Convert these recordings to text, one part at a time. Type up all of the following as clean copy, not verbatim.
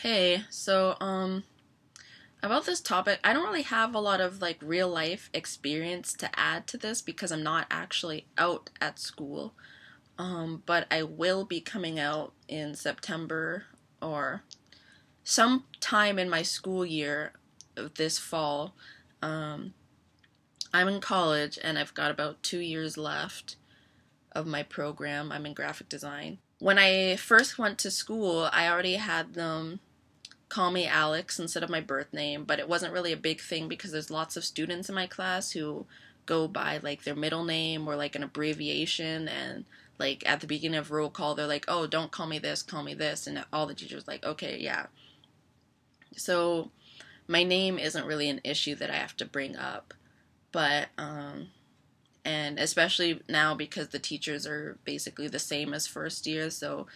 Hey, about this topic, I don't really have a lot of like real life experience to add to this because I'm not actually out at school. But I will be coming out in September or sometime in my school year this fall. Um, I'm in college and I've got about 2 years left of my program. I'm in graphic design. When I first went to school, I already had them call me Alex instead of my birth name, but it wasn't really a big thing because there's lots of students in my class who go by like their middle name or like an abbreviation, and like at the beginning of roll call they're like, "Oh, don't call me this, call me this." And all the teachers like, "Okay, yeah." So my name isn't really an issue that I have to bring up, but and especially now because the teachers are basically the same as first year, so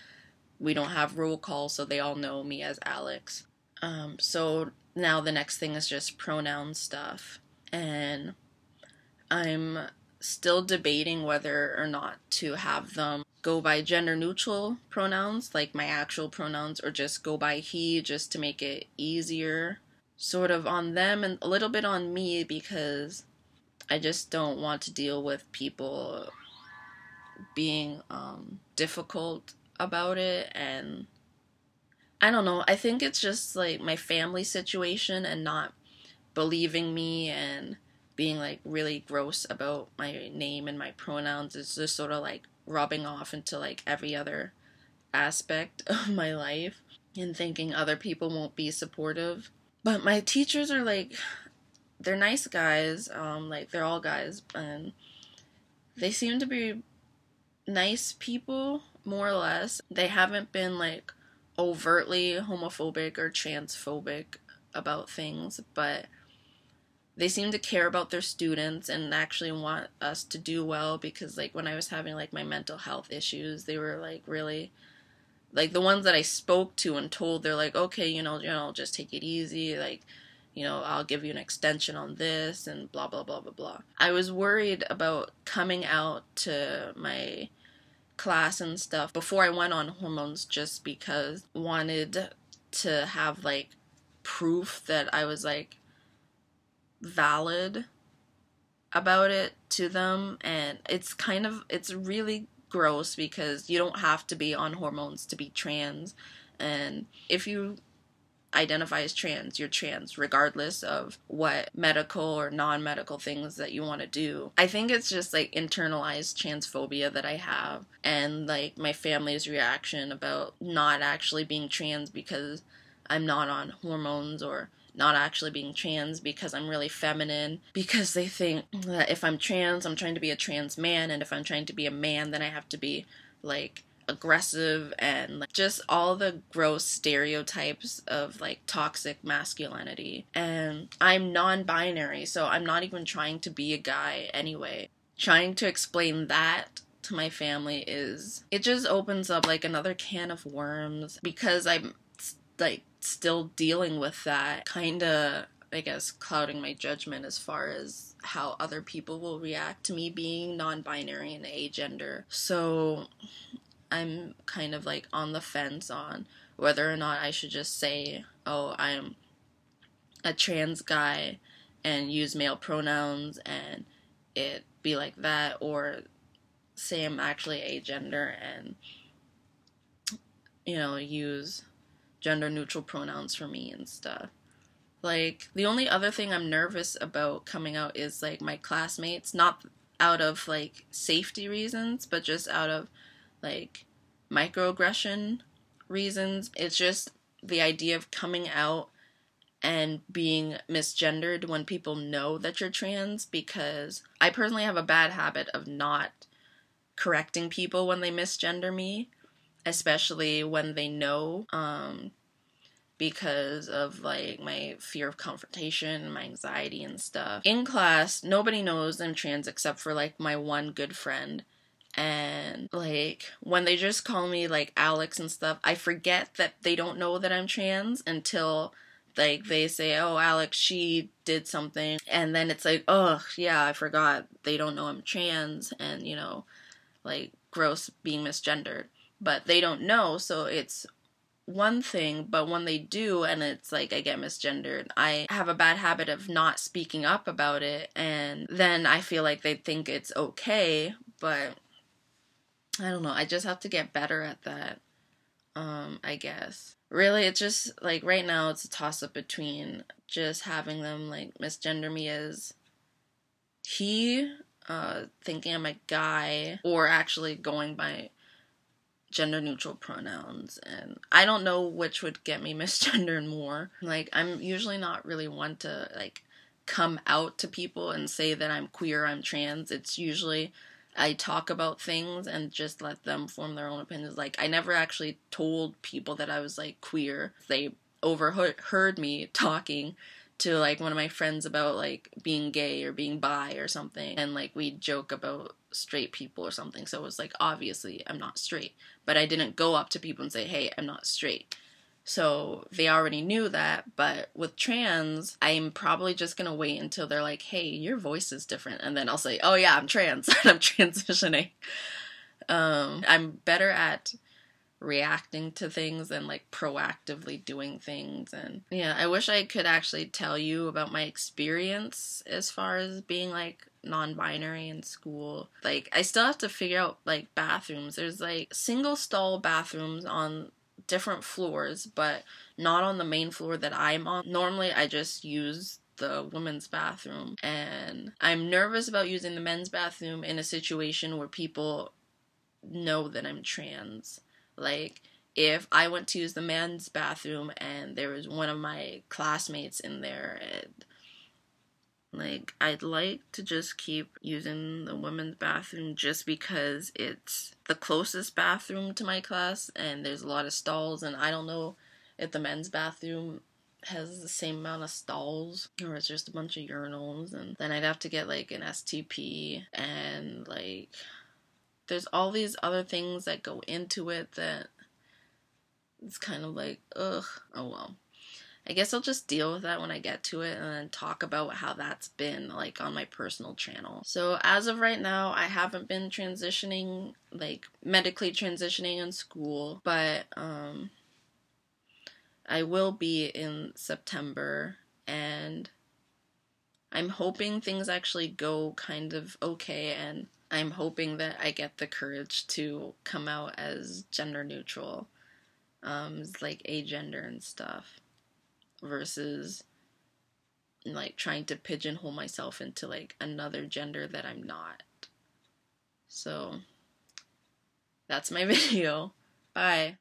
we don't have roll call, so they all know me as Alex. So now the next thing is just pronoun stuff. And I'm still debating whether or not to have them go by gender neutral pronouns, like my actual pronouns, or just go by he just to make it easier, sort of on them and a little bit on me, because I just don't want to deal with people being difficult about it. And I don't know, I think it's just like my family situation and not believing me and being like really gross about my name and my pronouns is just sort of like rubbing off into like every other aspect of my life and thinking other people won't be supportive. But my teachers are like, they're nice guys, like they're all guys, and they seem to be nice people, more or less. They haven't been like overtly homophobic or transphobic about things, but they seem to care about their students and actually want us to do well, because like when I was having like my mental health issues, they were like really like the ones that I spoke to and told, they're like, "Okay, just take it easy, like, I'll give you an extension on this," and blah blah blah blah blah. I was worried about coming out to my class and stuff before I went on hormones, just because I wanted to have like proof that I was like valid about it to them. And it's really gross because you don't have to be on hormones to be trans, and if you identify as trans, you're trans regardless of what medical or non-medical things that you want to do. I think it's just like internalized transphobia that I have, and like my family's reaction about not actually being trans because I'm not on hormones, or not actually being trans because I'm really feminine, because they think that if I'm trans, I'm trying to be a trans man, and if I'm trying to be a man, then I have to be like aggressive, and like just all the gross stereotypes of like toxic masculinity. And I'm non-binary, so I'm not even trying to be a guy anyway. Trying to explain that to my family it just opens up like another can of worms, because I'm like still dealing with that, kind of, I guess, clouding my judgment as far as how other people will react to me being non-binary and agender. So I'm kind of like on the fence on whether or not I should just say, "Oh, I'm a trans guy," and use male pronouns and it be like that, or say I'm actually agender and use gender neutral pronouns for me and stuff. Like, the only other thing I'm nervous about coming out is like my classmates, not out of like safety reasons, but just out of like microaggression reasons. It's just the idea of coming out and being misgendered when people know that you're trans, because I personally have a bad habit of not correcting people when they misgender me, especially when they know, because of like my fear of confrontation, my anxiety and stuff. In class, nobody knows I'm trans except for like my one good friend. And like when they just call me like Alex and stuff, I forget that they don't know that I'm trans until like they say, "Oh, Alex, she did something," and then it's like, "Oh yeah, I forgot they don't know I'm trans," and like gross being misgendered, but they don't know, so it's one thing, but when they do and it's like I get misgendered, I have a bad habit of not speaking up about it, and then I feel like they think it's okay, but I don't know, I just have to get better at that, I guess. Really, it's just, like, right now it's a toss-up between just having them, like, misgender me as he, thinking I'm a guy, or actually going by gender neutral pronouns, and I don't know which would get me misgendered more. Like, I'm usually not really one to, like, come out to people and say that I'm queer, I'm trans. It's usually I talk about things and just let them form their own opinions. Like, I never actually told people that I was, like, queer. They overheard me talking to, like, one of my friends about, like, being gay or being bi or something, and, like, we'd joke about straight people or something, so it was like, obviously I'm not straight, but I didn't go up to people and say, hey, I'm not straight. So they already knew that. But with trans, I'm probably just gonna wait until they're like, hey, your voice is different, and then I'll say, oh yeah, I'm trans and I'm transitioning. I'm better at reacting to things and, like, proactively doing things. And yeah, I wish I could actually tell you about my experience as far as being, like, non-binary in school. Like, I still have to figure out, like, bathrooms. There's, like, single stall bathrooms on different floors, but not on the main floor that I'm on. Normally I just use the women's bathroom, and I'm nervous about using the men's bathroom in a situation where people know that I'm trans. Like, if I went to use the men's bathroom and there was one of my classmates in there, like, I'd like to just keep using the women's bathroom just because it's the closest bathroom to my class and there's a lot of stalls, and I don't know if the men's bathroom has the same amount of stalls or it's just a bunch of urinals, and then I'd have to get, like, an STP, and, like, there's all these other things that go into it that it's kind of like, ugh, oh well. I guess I'll just deal with that when I get to it and then talk about how that's been, like, on my personal channel. So as of right now, I haven't been transitioning, like, medically transitioning in school, but I will be in September, and I'm hoping things actually go kind of okay, and I'm hoping that I get the courage to come out as gender neutral, like agender and stuff, versus, like, trying to pigeonhole myself into, like, another gender that I'm not. So, that's my video. Bye.